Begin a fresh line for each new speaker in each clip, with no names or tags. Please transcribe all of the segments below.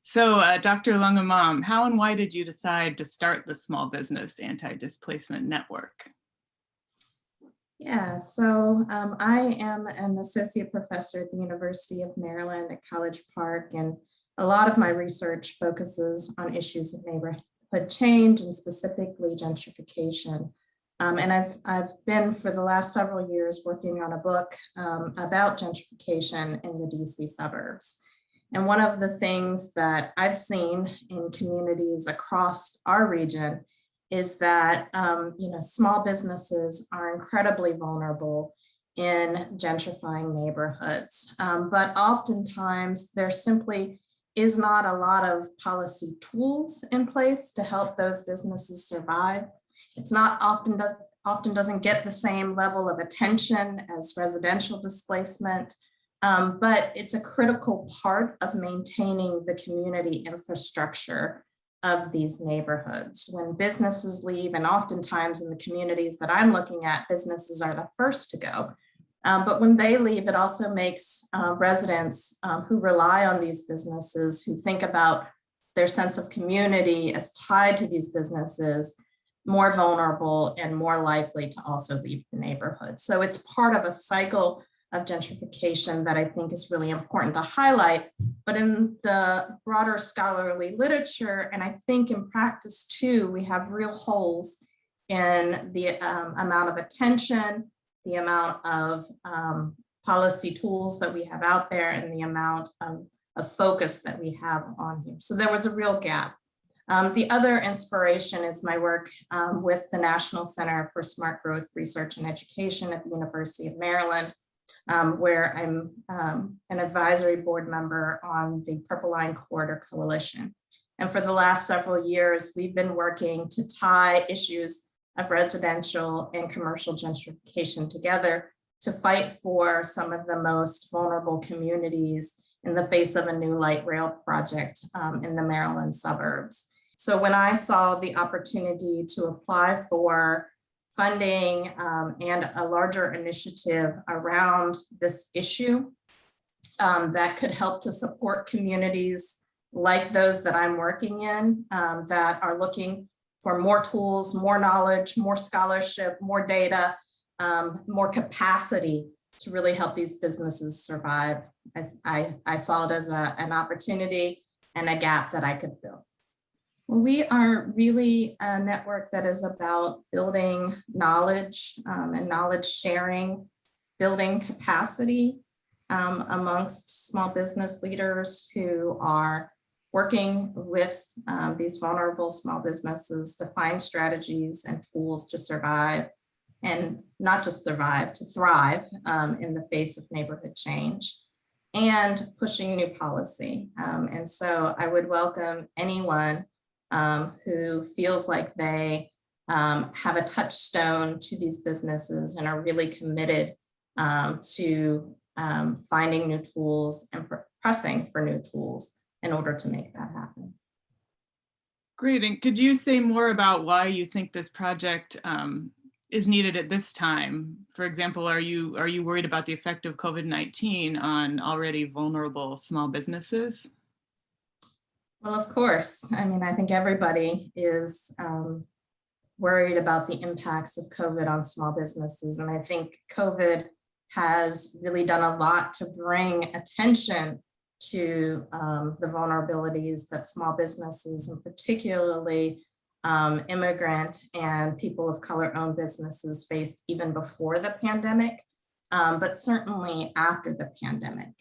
So, Dr. Lung-Amam, how and why did you decide to start the Small Business Anti-Displacement Network?
Yeah, so I am an associate professor at the University of Maryland at College Park, and a lot of my research focuses on issues of neighborhood change and specifically gentrification. And I've been for the last several years working on a book about gentrification in the DC suburbs. And one of the things that I've seen in communities across our region is that small businesses are incredibly vulnerable in gentrifying neighborhoods. But oftentimes there simply is not a lot of policy tools in place to help those businesses survive. It's not often doesn't get the same level of attention as residential displacement, but it's a critical part of maintaining the community infrastructure of these neighborhoods. When businesses leave, and oftentimes in the communities that I'm looking at, businesses are the first to go. But when they leave, it also makes residents who rely on these businesses, who think about their sense of community as tied to these businesses, more vulnerable and more likely to also leave the neighborhood. So it's part of a cycle of gentrification that I think is really important to highlight. But in the broader scholarly literature, and I think in practice too, we have real holes in the amount of attention, the amount of policy tools that we have out there, and the amount of focus that we have on here. So there was a real gap. The other inspiration is my work with the National Center for Smart Growth Research and Education at the University of Maryland, where I'm an advisory board member on the Purple Line Corridor Coalition. And for the last several years, we've been working to tie issues of residential and commercial gentrification together to fight for some of the most vulnerable communities in the face of a new light rail project in the Maryland suburbs. So when I saw the opportunity to apply for funding and a larger initiative around this issue that could help to support communities like those that I'm working in that are looking for more tools, more knowledge, more scholarship, more data, more capacity to really help these businesses survive. I saw it as an opportunity and a gap that I could fill. Well, we are really a network that is about building knowledge and knowledge sharing, building capacity amongst small business leaders who are working with these vulnerable small businesses to find strategies and tools to survive, and not just survive, to thrive in the face of neighborhood change, and pushing new policy. And so I would welcome anyone who feels like they have a touchstone to these businesses and are really committed to finding new tools and pressing for new tools in order to make that happen.
Great, and could you say more about why you think this project is needed at this time? For example, are you worried about the effect of COVID-19 on already vulnerable small businesses?
Well, of course. I mean, I think everybody is worried about the impacts of COVID on small businesses. And I think COVID has really done a lot to bring attention to the vulnerabilities that small businesses, and particularly immigrant and people of color owned businesses, faced even before the pandemic, but certainly after the pandemic.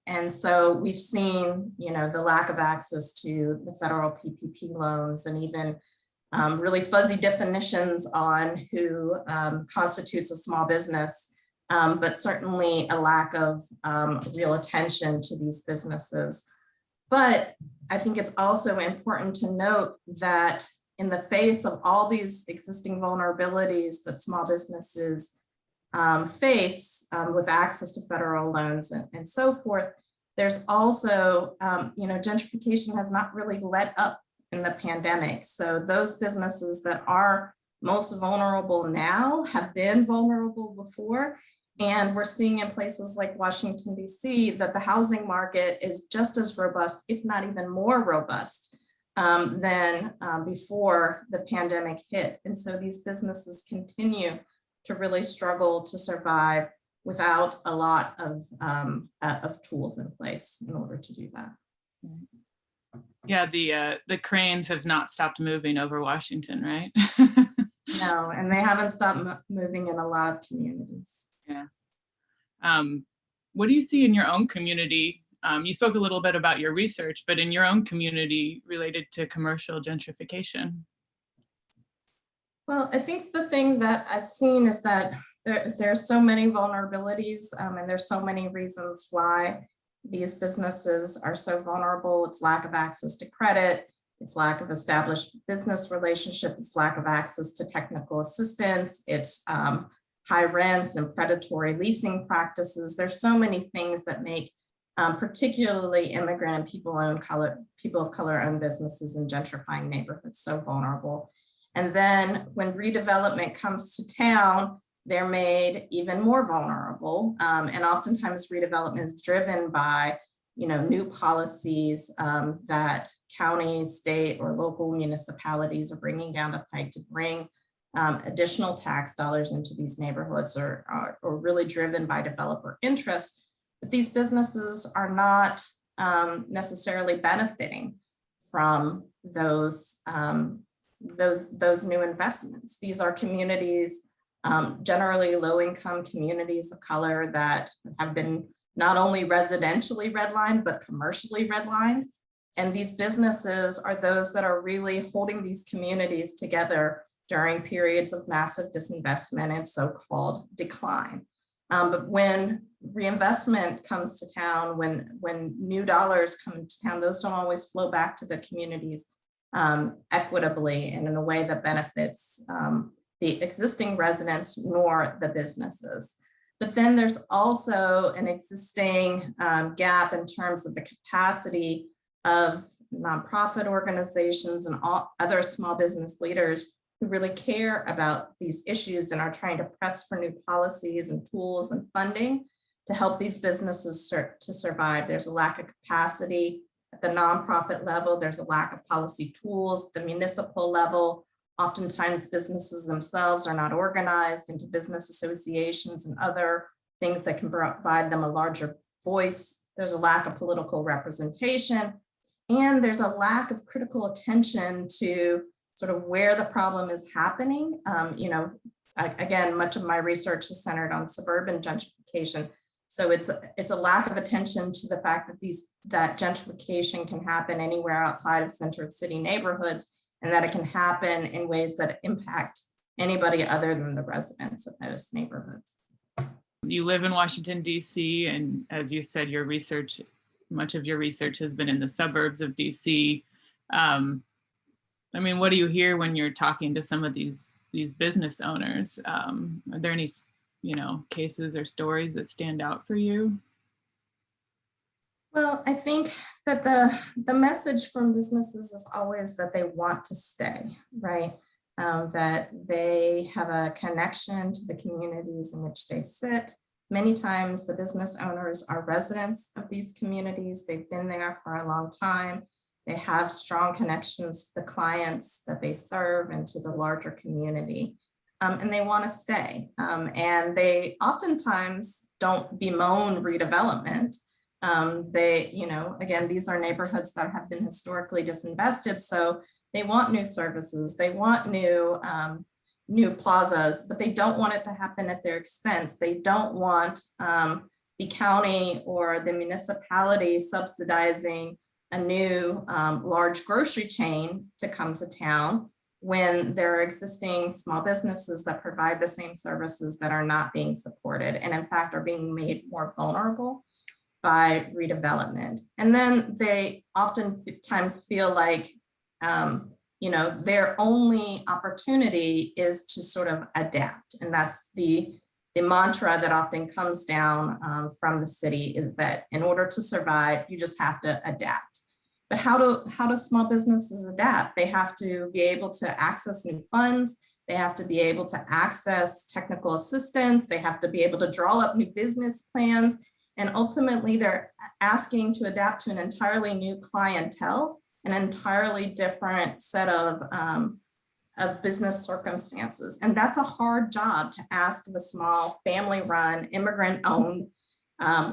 And so we've seen, the lack of access to the federal PPP loans, and even really fuzzy definitions on who constitutes a small business, but certainly a lack of real attention to these businesses. But I think it's also important to note that in the face of all these existing vulnerabilities that small businesses face with access to federal loans and so forth, there's also, gentrification has not really let up in the pandemic. So those businesses that are most vulnerable now have been vulnerable before, And we're seeing in places like Washington, D.C., that the housing market is just as robust, if not even more robust, than before the pandemic hit. And so these businesses continue to really struggle to survive without a lot of tools in place in order to do that.
Yeah, the cranes have not stopped moving over Washington, right?
No, and they haven't stopped moving in a lot of communities.
Yeah. What do you see in your own community? You spoke a little bit about your research, but in your own community related to commercial gentrification?
Well, I think the thing that I've seen is that there are so many vulnerabilities, and there's so many reasons why these businesses are so vulnerable. It's lack of access to credit, it's lack of established business relationship, it's lack of access to technical assistance, it's high rents and predatory leasing practices. There's so many things that make particularly immigrant and people of color owned businesses in gentrifying neighborhoods so vulnerable. And then when redevelopment comes to town, they're made even more vulnerable. And oftentimes redevelopment is driven by, new policies that counties, state, or local municipalities are bringing down the pike to bring additional tax dollars into these neighborhoods, or really driven by developer interests. But these businesses are not necessarily benefiting from those new investments. These are communities, generally low-income communities of color, that have been not only residentially redlined, but commercially redlined. And these businesses are those that are really holding these communities together during periods of massive disinvestment and so-called decline. But when reinvestment comes to town, when new dollars come to town, those don't always flow back to the communities equitably and in a way that benefits the existing residents nor the businesses. But then there's also an existing gap in terms of the capacity of nonprofit organizations and all other small business leaders who really care about these issues and are trying to press for new policies and tools and funding to help these businesses to survive. There's a lack of capacity at the nonprofit level. There's a lack of policy tools. The municipal level, oftentimes businesses themselves are not organized into business associations and other things that can provide them a larger voice. There's a lack of political representation, and there's a lack of critical attention to sort of where the problem is happening. Again, much of my research is centered on suburban gentrification. So it's a lack of attention to the fact that gentrification can happen anywhere outside of centered city neighborhoods, and that it can happen in ways that impact anybody other than the residents of those neighborhoods.
You live in Washington, D.C., and as you said, much of your research has been in the suburbs of D.C. What do you hear when you're talking to some of these business owners? Are there any, cases or stories that stand out for you?
Well, I think that the message from businesses is always that they want to stay, right? That they have a connection to the communities in which they sit. Many times the business owners are residents of these communities. They've been there for a long time. They have strong connections to the clients that they serve and to the larger community. And they want to stay. And they oftentimes don't bemoan redevelopment. Again, these are neighborhoods that have been historically disinvested. So they want new services, they want new plazas, but they don't want it to happen at their expense. They don't want the county or the municipality subsidizing a new large grocery chain to come to town when there are existing small businesses that provide the same services that are not being supported and in fact are being made more vulnerable by redevelopment. And then they oftentimes feel like, their only opportunity is to sort of adapt. And that's the mantra that often comes down from the city, is that in order to survive, you just have to adapt. But how do small businesses adapt? They have to be able to access new funds. They have to be able to access technical assistance. They have to be able to draw up new business plans. And ultimately, they're asking to adapt to an entirely new clientele, an entirely different set of business circumstances. And that's a hard job to ask the small family-run, immigrant-owned,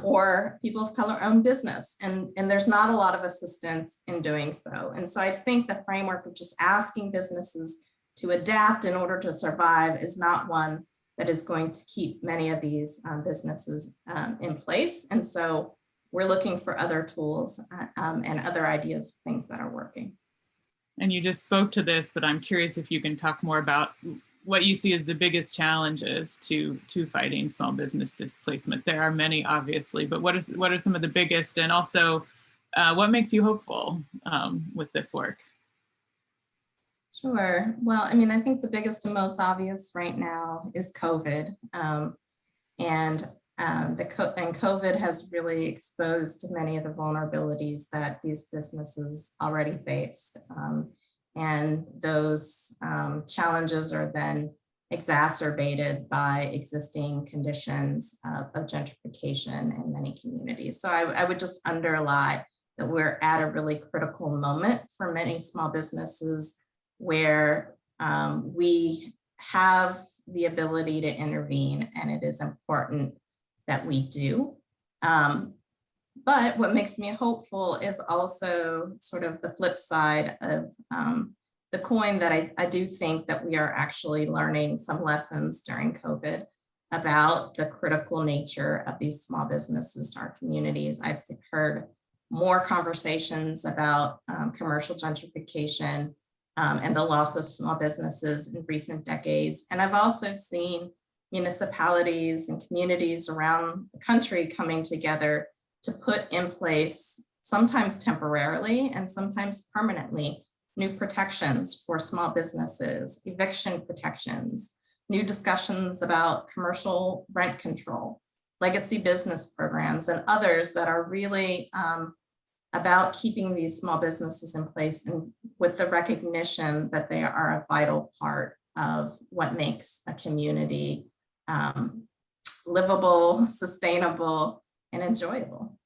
or people of color-owned business. And there's not a lot of assistance in doing so. And so I think the framework of just asking businesses to adapt in order to survive is not one that is going to keep many of these businesses in place. And so we're looking for other tools and other ideas, things that are working.
And you just spoke to this, but I'm curious if you can talk more about what you see as the biggest challenges to fighting small business displacement. There are many, obviously, but what are some of the biggest, and also what makes you hopeful with this work?
Sure. Well, I mean, I think the biggest and most obvious right now is COVID. COVID has really exposed many of the vulnerabilities that these businesses already faced. And those challenges are then exacerbated by existing conditions of gentrification in many communities. So I would just underline that we're at a really critical moment for many small businesses where we have the ability to intervene, and it is important that we do. But what makes me hopeful is also sort of the flip side of the coin, that I do think that we are actually learning some lessons during COVID about the critical nature of these small businesses to our communities. I've heard more conversations about commercial gentrification and the loss of small businesses in recent decades. And I've also seen municipalities and communities around the country coming together to put in place, sometimes temporarily and sometimes permanently, new protections for small businesses, eviction protections, new discussions about commercial rent control, legacy business programs, and others that are really about keeping these small businesses in place, and with the recognition that they are a vital part of what makes a community livable, sustainable, and enjoyable.